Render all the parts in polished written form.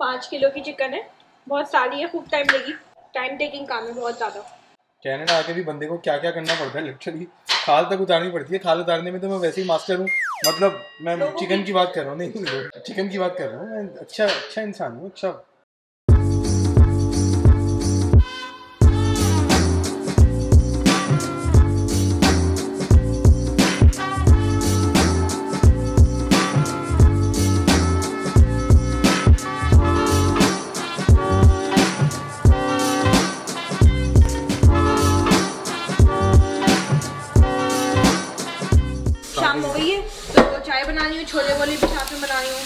5 kilo की chicken है, बहुत सारी है, खूब टाइम लेगी, टाइम टेकिंग काम है बहुत ज़्यादा। कनाडा आके भी बंदे को क्या क्या करना पड़ता है लिटरली, खाल तक उतारनी पड़ती है। खाल उतारने में तो मैं वैसे ही मास्टर हूँ, मतलब मैं चिकन की बात कर रहा हूँ, नहीं चिकन की बात कर रहा हूँ मैं। अच्छा इंसान हूँ, अच्छा। शाम हो गई है तो चाय बना रही हूँ, छोले वोले भी साथ में बना रही हूँ।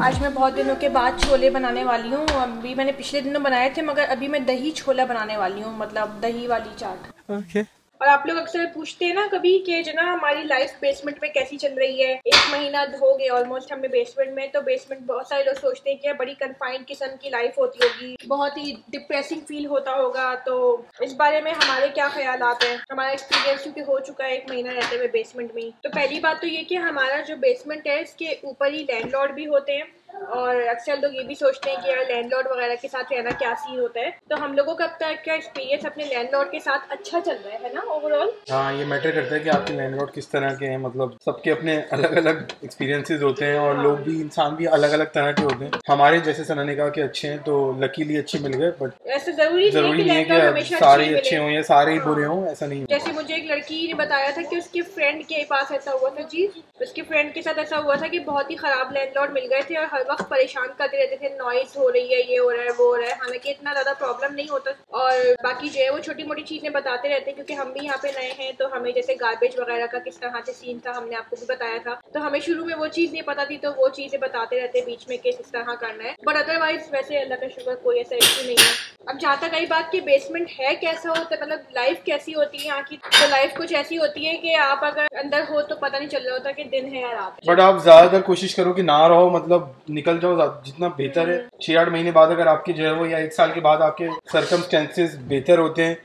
आज मैं बहुत दिनों के बाद छोले बनाने वाली हूँ। अभी मैंने पिछले दिनों बनाए थे, मगर अभी मैं दही छोला बनाने वाली हूँ, मतलब दही वाली चाट। ओके। और आप लोग अक्सर पूछते हैं ना कभी कि जो ना हमारी लाइफ बेसमेंट में कैसी चल रही है। 1 महीना हो गया ऑलमोस्ट हमें बेसमेंट में, तो बेसमेंट बहुत सारे लोग सोचते हैं कि बड़ी कन्फाइंड किस्म की लाइफ होती होगी, बहुत ही डिप्रेसिंग फील होता होगा। तो इस बारे में हमारे क्या ख्यालात हैं, हमारा एक्सपीरियंस क्योंकि हो चुका है 1 महीना रहते हुए बेसमेंट में। तो पहली बात तो ये कि हमारा जो बेसमेंट है इसके ऊपर ही लैंडलॉर्ड भी होते हैं, और अक्सर लोग ये भी सोचते हैं कि यार लैंडलॉर्ड वगैरह के साथ रहना क्या सीन होता है। तो हम लोगों का अब तक का एक्सपीरियंस अपने लैंडलॉर्ड के साथ अच्छा चल रहा है ना ओवरऑल। हाँ, ये मैटर करता है कि आपके लैंडलॉर्ड किस तरह के हैं, मतलब सबके अपने अलग अलग एक्सपीरियंसेस होते हैं, और लोग भी, इंसान भी अलग अलग तरह के होते हैं। हमारे जैसे सना ने कहा कि अच्छे हैं तो लकीली अच्छे मिल गए, बट ऐसा जरूरी नहीं है कि सारे ही अच्छे हों या सारे ही बुरे हों, ऐसा नहीं। जैसे मुझे एक लड़की ने बताया था कि उसके फ्रेंड के पास ऐसा हुआ था जी, उसके फ्रेंड के साथ ऐसा हुआ था कि बहुत ही खराब लैंडलॉर्ड मिल गए थे और हर वक्त परेशान करते रहते थे, नॉइस हो रही है, ये हो रहा है, वो हो रहा है। हालांकि इतना ज्यादा प्रॉब्लम नहीं होता, और बाकी जो है वो छोटी मोटी चीजें बताते रहते हैं, क्योंकि हम भी यहाँ पे नए हैं तो हमें जैसे गार्बेज वगैरह का किस तरह से सीन था हमने आपको भी बताया था, तो हमें शुरू में वो चीज नहीं पता थी, तो वो चीजें बताते रहते हैं बीच में कि किस तरह करना है। बट अदरवाइज वैसे अल्लाह का शुक्र कोई ऐसा इशू नहीं है। अब जहाँ तक आई बात कि बेसमेंट है कैसा होता है, मतलब लाइफ कैसी होती है यहाँ की, तो लाइफ कुछ ऐसी होती है कि आप अगर अंदर हो तो पता नहीं चल रहा होता कि दिन है या रात। बट आप ज्यादातर कोशिश करो कि ना रहो, मतलब निकल जाओ जितना बेहतर है। 6-8 महीने बाद अगर आपके जो है वो, या 1 साल के बाद आपके सर्कमस्टेंसेस बेहतर होते हैं,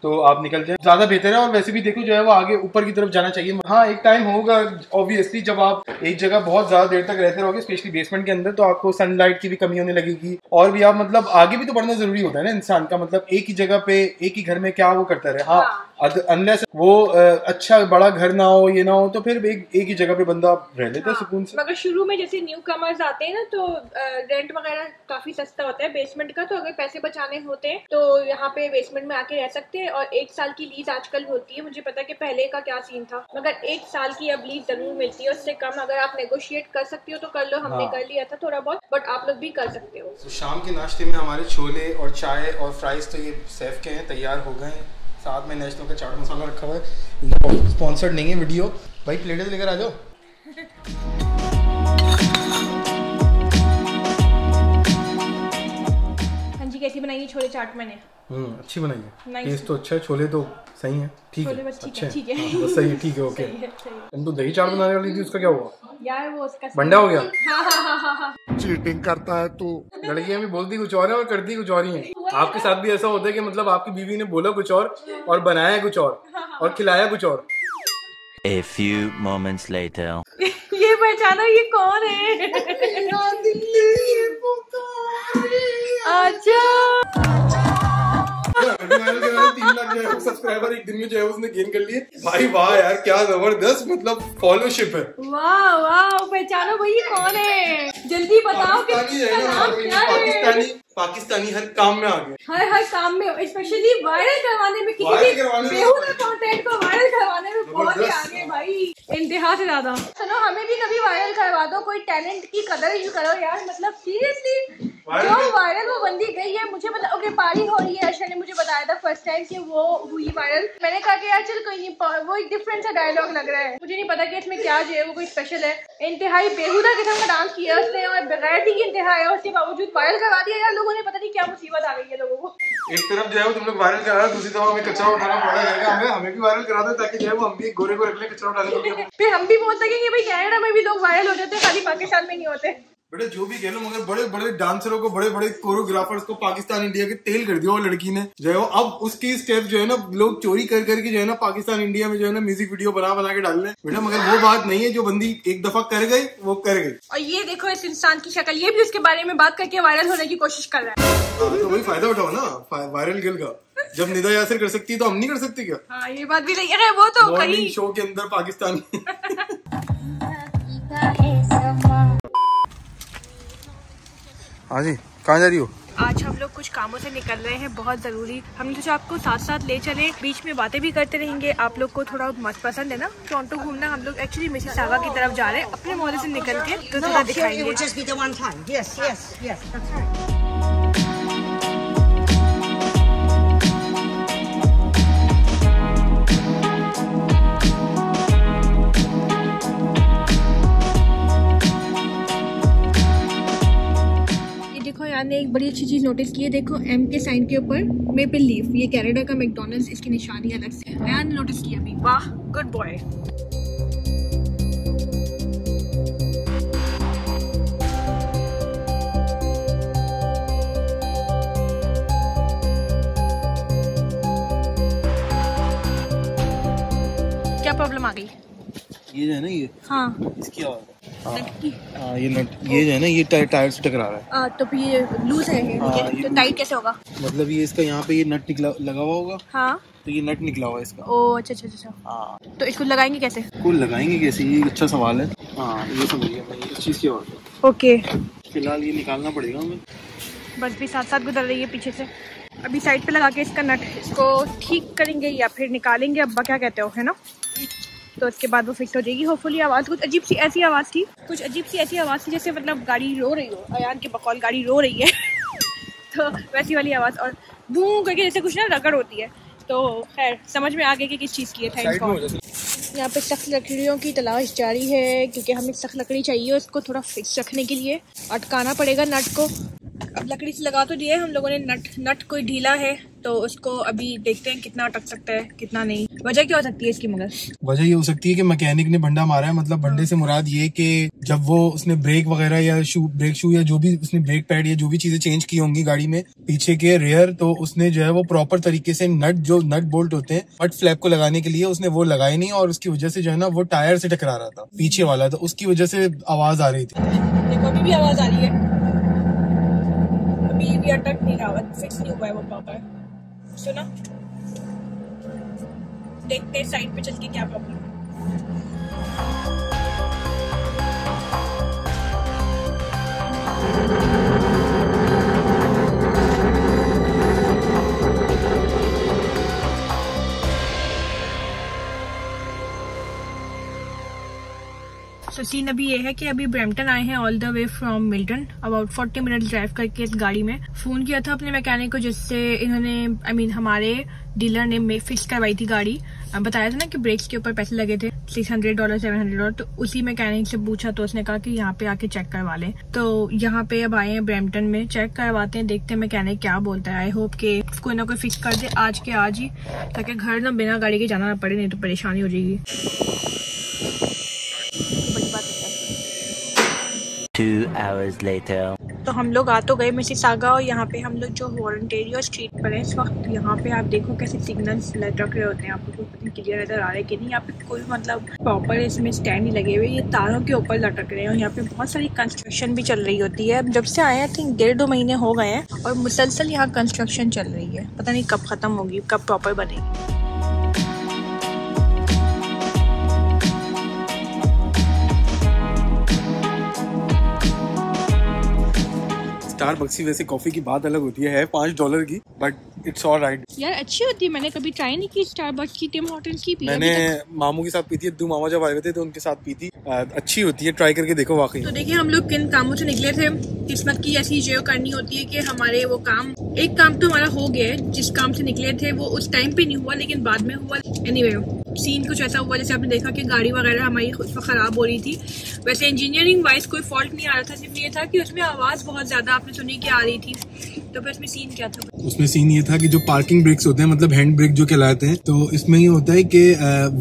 तो आप निकल जाए, ज्यादा बेहतर है। और वैसे भी देखो जो है वो आगे ऊपर की तरफ जाना चाहिए। हाँ, एक टाइम होगा ऑब्वियसली जब आप एक जगह बहुत ज्यादा देर तक रहते रहोगे, स्पेशली बेसमेंट के अंदर, तो आपको सनलाइट की भी कमी होने लगेगी, और भी आप, मतलब आगे भी तो बढ़ना जरूरी होता है ना इंसान का, मतलब एक ही जगह पे एक ही घर में क्या वो करता रहे। हाँ, अनलेस वो अच्छा बड़ा घर ना हो, ये ना हो, तो फिर एक ही जगह पे बंदा रह लेता है सुकून से। मगर शुरू में जैसे न्यू कमर्स आते हैं ना, तो रेंट वगैरह काफी सस्ता होता है बेसमेंट का, तो अगर पैसे बचाने होते हैं तो यहाँ पे बेसमेंट में आके रह सकते हैं। और 1 साल की लीज आजकल होती है, मुझे पता है कि पहले का क्या सीन था, मगर 1 साल की अब लीज जरूर मिलती है। उससे कम अगर आप नेगोशिएट कर सकते हो तो कर लो, हमने कर लिया था थोड़ा बहुत, बट आप लोग भी कर सकते हो। तो शाम के नाश्ते में हमारे छोले और चाय और फ्राइज तो ये सेफ के हैं, तैयार हो गए हैं। साथ में नेशनल का चाट मसाला रखा हुआ है, स्पॉन्सर्ड नहीं है वीडियो। भाई प्लेटें लेकर आ जाओ। हाँ जी, कैसी बनाई है छोले चाट मैंने? अच्छी बनाई है, टेस्ट तो अच्छा है, छोले तो सही है, ठीक है, अच्छे हैं, ठीक है, बस सही है, ठीक है, ओके। तुम तो दही चाट बनाने वाली थी, उसका क्या हुआ यार? वो उसका बंडा हो गया। हाँ। चीटिंग करता है तू। लड़कियां भी बोलती कुछ और है और करती कुछ और ही है। आपके साथ भी ऐसा होता है कि मतलब आपकी बीवी ने बोला कुछ और बनाया कुछ और खिलाया कुछ और। A few moments later. ये पहचानो, ये कौन है? अच्छा, 3 लाख जो है सब्सक्राइबर एक दिन में जो है उसने गेन कर लिए। भाई वाह यार, क्या जबरदस्त मतलब फॉलोशिप है। वाह वाह, पहचानो भाई, ये कौन है? जल्दी बताओ कि पाकिस्तानी हर काम में आ गए, हर काम में, स्पेशली वायरल करवाने में, किसी भी बेहुदा कंटेंट को वायरल करवाने में बहुत ही आगे भाई, इंतहा से ज्यादा। सुनो, हमें भी कभी वायरल करवा दो, कोई टैलेंट की कदर ही करो यार, मतलब सीरियसली जो वायरल वो बंदी गई है। मुझे पता, ओके पारी हो रही है, अर्शा ने मुझे बताया था फर्स्ट टाइम कि वो हुई वायरल। मैंने कहा कि यार चल कोई नहीं, वो एक डिफरेंट सा डायलॉग लग रहा है, मुझे नहीं पता कि इसमें क्या जो है वो कोई स्पेशल है। इंतहाई बेहुदा किस्म का डांस किया उसने और बेगैरती की इंतहा है, उसके बावजूद वायरल करवा दिया यार लोगों ने। पता नहीं क्या मुसीबत आ गई है लोगों को। एक तरफ जो है वो तुम लोग वायरल करा, दूसरी तरफ हमें कचरा उठाना पड़ा है, हमें भी वायरल करा दो ताकि जो है वो हम भी गोरे को रख ले कचरा उठाने के लिए। फिर हम भी बोल सकेंगे भाई कनाडा में भी लोग वायरल हो जाते हैं, खाली पाकिस्तान में नहीं होते। बेटा जो भी कह लो, मगर बड़े बड़े डांसरों को, बड़े बड़े कोरियोग्राफर्स को पाकिस्तान इंडिया के तेल कर दिया वो लड़की ने जो है। अब उसकी स्टेप जो है ना लोग चोरी कर करके जो है ना पाकिस्तान इंडिया में जो है ना म्यूजिक वीडियो बना के डाल रहे हैं बेटा। मगर वो बात नहीं है, जो बंदी एक दफा कर गई वो कर गई। और ये देखो इस इंसान की शक्ल, ये भी उसके बारे में बात करके वायरल होने की कोशिश कर रहा है। तो वही फायदा उठाओ ना वायरल गर्ल का। जब निदा यासिर कर सकती है तो हम नहीं कर सकते क्या? हाँ ये बात भी नहीं है, वो तो कहीं शो के अंदर पाकिस्तान हाँ जी, कहाँ जा रही हो? आज हम लोग कुछ कामों से निकल रहे हैं, बहुत जरूरी। हमने सोचा आपको साथ साथ ले चले, बीच में बातें भी करते रहेंगे। आप लोग को थोड़ा मत पसंद है ना टोरंटो घूमना। हम लोग एक्चुअली मिसिसागा की तरफ जा रहे हैं, अपने मोहल्ले से निकल के तो थोड़ा दिखाएंगे। ने एक बड़ी अच्छी चीज नोटिस की है, देखो एम के साइन के ऊपर मेपल लीफ, ये कनाडा का मैकडॉनल्ड्स, इसकी निशानी अलग से अयान नोटिस की अभी। वाह, गुड बॉय। क्या प्रॉब्लम आ गई? ये जो है ना, ये हाँ इसकी आवाज ये नट, ये जो है ना, ये टायर से टकरा रहा है। तो फिर ये लूज है ये तो टाइट कैसे होगा? मतलब ये इसका यहाँ पे ये नट निकला लगा हुआ होगा। हाँ, तो ये नट निकला हुआ है इसका। ओ अच्छा अच्छा अच्छा। हाँ, तो इसको लगाएंगे कैसे? को लगाएंगे कैसे, ये अच्छा सवाल है। हाँ, ये समझिए इस चीज की बात है। ओके, फिलहाल ये निकालना पड़ेगा हमें। बस भी साथ साथ गुजर रही है पीछे से। अभी साइड पे लगा के इसका नट इसको ठीक करेंगे या फिर निकालेंगे, अब्बा क्या कहते हो, है ना? तो उसके बाद वो फिक्स हो जाएगी होपफुली। आवाज़ कुछ अजीब सी ऐसी आवाज़ थी, कुछ अजीब सी ऐसी आवाज़ थी जैसे मतलब गाड़ी रो रही हो, अयान की बकौल गाड़ी रो रही है तो वैसी वाली आवाज़, और बूं करके जैसे कुछ ना रगड़ होती है। तो खैर समझ में आ गया कि किस चीज़ की है। Thank God. यहाँ पे सख्त लकड़ियों की तलाश जारी है, क्योंकि हमें सख्त लकड़ी चाहिए उसको थोड़ा फिक्स रखने के लिए। अटकाना पड़ेगा नट को। अब लकड़ी से लगा तो दिए हम लोगों ने, नट कोई ढीला है तो उसको अभी देखते हैं कितना अटक सकता है कितना नहीं। वजह क्या हो सकती है इसकी? मगर वजह ये हो सकती है कि मैकेनिक ने बंडा मारा है। मतलब बंडे से मुराद ये कि जब वो उसने ब्रेक वगैरह या ब्रेक शू या जो भी उसने ब्रेक पैड या जो भी चीजें चेंज की होंगी गाड़ी में पीछे के रेयर, तो उसने जो है वो प्रॉपर तरीके से नट बोल्ट होते हैं बट फ्लैप को लगाने के लिए उसने वो लगाए नहीं, और उसकी वजह से जो है ना वो टायर से टकरा रहा था पीछे वाला, तो उसकी वजह से आवाज आ रही थी। देखो अभी भी आवाज आ रही है, अभी भी अटक नहीं रहा, फिक्स नहीं हुआ है वो प्रॉपर। सुना, देखते हैं साइड पे चल के क्या प्रॉब्लम है। तो सीन अभी ये है कि अभी ब्रैम्पटन आए हैं all the way from Milton, about 40 minute drive करके इस गाड़ी में। फोन किया था अपने मैकेनिक को जिससे इन्होंने हमारे डीलर ने फिक्स करवाई थी गाड़ी। बताया था ना कि ब्रेक्स के ऊपर पैसे लगे थे $600 $700, तो उसी मैकेनिक से पूछा तो उसने कहा कि यहाँ पे आके चेक करवा लें। तो यहाँ पे अब आए हैं ब्रैम्पटन में, चेक करवाते हैं, देखते हैं मैकेनिक क्या बोलता है। आई होप कि कोई ना कोई फिक्स कर दे आज के आज ही, ताकि घर ना बिना गाड़ी के जाना ना पड़े, नहीं तो परेशानी हो जाएगी। 2 hours later. तो हम लोग आ तो गए मिसिसागा, और यहाँ पे हम लोग जो ओंटारियो स्ट्रीट पर है इस वक्त। यहाँ पे आप देखो कैसे सिग्नल्स लटक रहे होते हैं, आपको क्लियर नजर आ रहा है कि नहीं? यहाँ पे कोई मतलब प्रॉपर इसमें स्टैंड नहीं लगे हुए, ये तारों के ऊपर लटक रहे हैं। और यहाँ पे बहुत सारी कंस्ट्रक्शन भी चल रही होती है। जब से आए आई थिंक 1.5-2 महीने हो गए हैं, और मुसलसल यहाँ कंस्ट्रक्शन चल रही है। पता नहीं कब खत्म होगी, कब प्रॉपर बनेगी। स्टारबक्स की वैसे कॉफी की बात अलग होती है $5 की, बट इट्स ऑलराइट यार, अच्छी होती है। मैंने कभी ट्राई नहीं की स्टारबक्स की, टिम हॉर्टन्स की पी। मैंने मामू के साथ पी थी, 2 मामा जब आए हुए थे तो उनके साथ पी थी। अच्छी होती है, ट्राई करके देखो वाकई। तो देखिए हम लोग किन कामों से निकले थे। किस्मत की ऐसी जो करनी होती है कि हमारे वो काम, एक काम तो हमारा हो गया है। जिस काम से निकले थे वो उस टाइम पे नहीं हुआ, लेकिन बाद में हुआ। एनीवे सीन कुछ ऐसा हुआ जैसे आपने देखा कि गाड़ी वगैरह हमारी खराब हो रही थी। वैसे इंजीनियरिंग वाइज कोई फॉल्ट नहीं आ रहा था, सिर्फ ये था कि उसमें आवाज बहुत ज्यादा आपने सुनी कि आ रही थी। तो फिर उसमें सीन क्या था? उसमें सीन ये था कि जो पार्किंग ब्रेक्स होते हैं, मतलब हैंड ब्रेक जो कहलाते हैं, तो इसमें ये होता है कि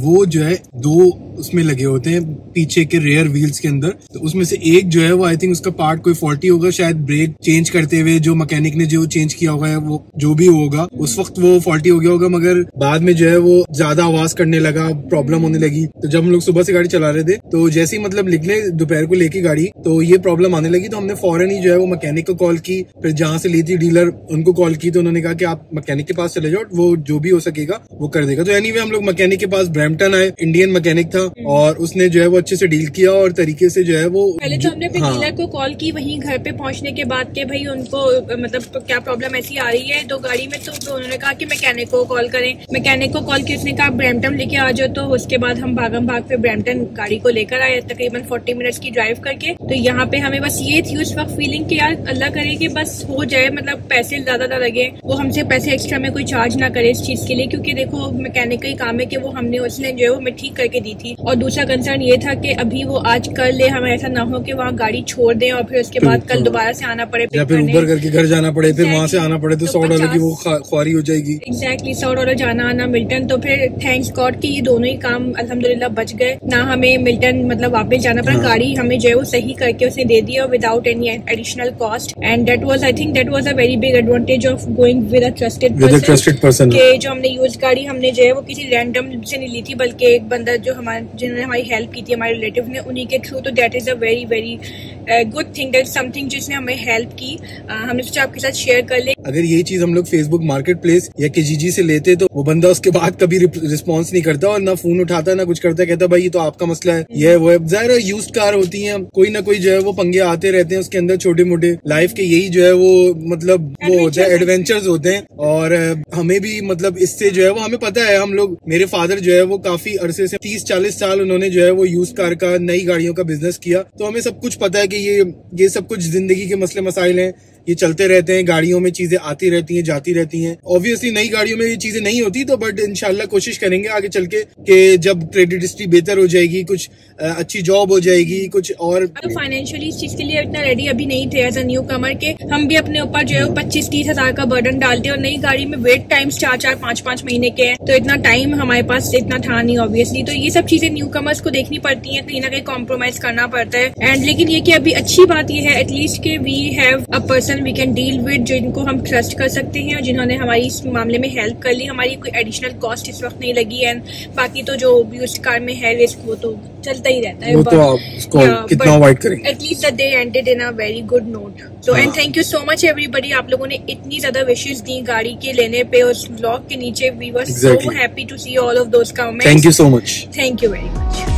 वो जो है 2 उसमें लगे होते हैं पीछे के रेयर व्हील्स के अंदर। तो उसमें से एक जो है वो आई थिंक उसका पार्ट कोई फॉल्टी होगा, शायद ब्रेक चेंज करते हुए जो मैकेनिक ने जो चेंज किया होगा वो जो भी होगा उस वक्त वो फॉल्टी हो गया होगा, मगर बाद में जो है वो ज्यादा आवाज करने लगा, प्रॉब्लम होने लगी। तो जब हम लोग सुबह से गाड़ी चला रहे थे तो जैसे ही मतलब निकले दोपहर को लेके गाड़ी, तो ये प्रॉब्लम आने लगी। तो हमने फौरन ही जो है वो मैकेनिक को कॉल की, फिर जहां से ली थी डीलर उनको कॉल की, तो उन्होंने कहा कि आप मैकेनिक के पास चले जाओ, वो जो भी हो सकेगा वो कर देगा। तो एनीवे हम लोग मैकेनिक के पास ब्रैम्पटन आए, इंडियन मैकेनिक था और उसने जो है वो अच्छे से डील किया और तरीके से जो है वो पहले तो हमने डीलर को कॉल की वहीं घर पे पहुंचने के बाद के भाई उनको मतलब क्या प्रॉब्लम ऐसी आ रही है तो गाड़ी में, तो उन्होंने कहा कि मैकेनिक को कॉल करें। मैकेनिक को कॉल की, उसने कहा ब्रैम्पटन लेके आ जाओ। तो उसके बाद हम भागम भाग पे ब्रैम्पटन गाड़ी को लेकर आए, तकरीबन 40 मिनट्स की ड्राइव करके। तो यहाँ पे हमें बस ये थी उस वक्त फीलिंग कि यार अल्लाह करे कि बस हो जाए, मतलब पैसे ज्यादा ना लगे, वो हमसे पैसे एक्स्ट्रा में कोई चार्ज ना करे इस चीज के लिए, क्योंकि देखो मैकेनिक का ही काम है कि वो हमने उसने जो है वो हमें ठीक करके दी थी। और दूसरा कंसर्न ये था कि अभी वो आज कर ले, हमें ऐसा ना हो कि वहाँ गाड़ी छोड़ दें और फिर उसके बाद कल दोबारा से आना पड़े, या फिर ऊबर करके घर जाना पड़े, फिर वहाँ से आना पड़े, तो $100 की वो ख्वारी हो जाएगी। एग्जैक्टली $100 जाना आना मिल्टन। तो फिर थैंक्स गॉड कि ये दोनों ही काम अल्हम्दुलिल्लाह बच गए, ना हमें मिल्टन मतलब वापस जाना पड़ा, गाड़ी हमें जो है वो सही करके उसने दे दिया without any additional cost. And that was I think that was a very big advantage of going with a trusted person कि जो हमने यूज गाड़ी हमने जो है वो किसी रैंडम से नहीं ली थी, बल्कि एक बंदा जो जिन्होंने हमारी हेल्प की थी, हमारे रिलेटिव ने, उन्हीं के थ्रू। तो that is a very very good thing, that something जिसने हमें हेल्प की, हमने सोचा आपके साथ शेयर कर ले। अगर यही चीज हम लोग फेसबुक मार्केट प्लेस या किजीजी से लेते तो वो बंदा उसके बाद कभी रिस्पॉन्स नहीं करता और ना फोन उठाता ना कुछ करता, कहता भाई ये तो आपका मसला है, ये वो है। ज़ाहिर है यूज्ड कार होती है, कोई ना कोई जो है वो पंगे आते रहते हैं उसके अंदर, छोटे मोटे लाइफ के यही जो है वो मतलब वो होता है, एडवेंचर्स होते हैं। और हमें भी मतलब इससे जो है वो हमें पता है, हम लोग, मेरे फादर जो है वो काफी अरसे से 30-40 साल उन्होंने जो है वो यूज कार का, नई गाड़ियों का बिजनेस किया, तो हमें सब कुछ पता है कि ये सब कुछ जिंदगी के मसले मसाइल हैं, ये चलते रहते हैं, गाड़ियों में चीजें आती रहती हैं जाती रहती हैं। ऑब्वियसली नई गाड़ियों में ये चीजें नहीं होती, तो बट इंशाल्लाह कोशिश करेंगे आगे चल के कि जब क्रेडिट हिस्ट्री बेहतर हो जाएगी, कुछ अच्छी जॉब हो जाएगी, कुछ और फाइनेंशियली इस चीज के लिए इतना रेडी अभी नहीं थे एज अ न्यू कमर के, हम भी अपने ऊपर जो है 25-30 हजार का बर्डन डालते और नई गाड़ी में वेट टाइम्स 4-5 महीने के हैं, तो इतना टाइम हमारे पास इतना था नहीं ऑब्वियसली। तो ये सब चीजें न्यू कमर्स को देखनी पड़ती है, कहीं ना कहीं कॉम्प्रोमाइज करना पड़ता है। एंड लेकिन ये कि अभी अच्छी बात ये है एटलीस्ट कि we have a person we can deal with, जिनको हम ट्रस्ट कर सकते हैं और जिन्होंने हमारी इस मामले में हेल्प कर ली, हमारी कोई एडिशनल कॉस्ट इस वक्त नहीं लगी। एंड बाकी तो जो यूज्ड कार में है रिस्क वो तो चलता ही रहता है, वो तो आप उसको कितना अवॉइड करेंगे। At least the day ended in a very good note. तो and thank you so much everybody, आप लोगों ने इतनी ज्यादा विशेष दी गाड़ी के लेने पे, उस ब्लॉग के नीचे we were so happy to see all of those comments. Thank you so much, thank you very much.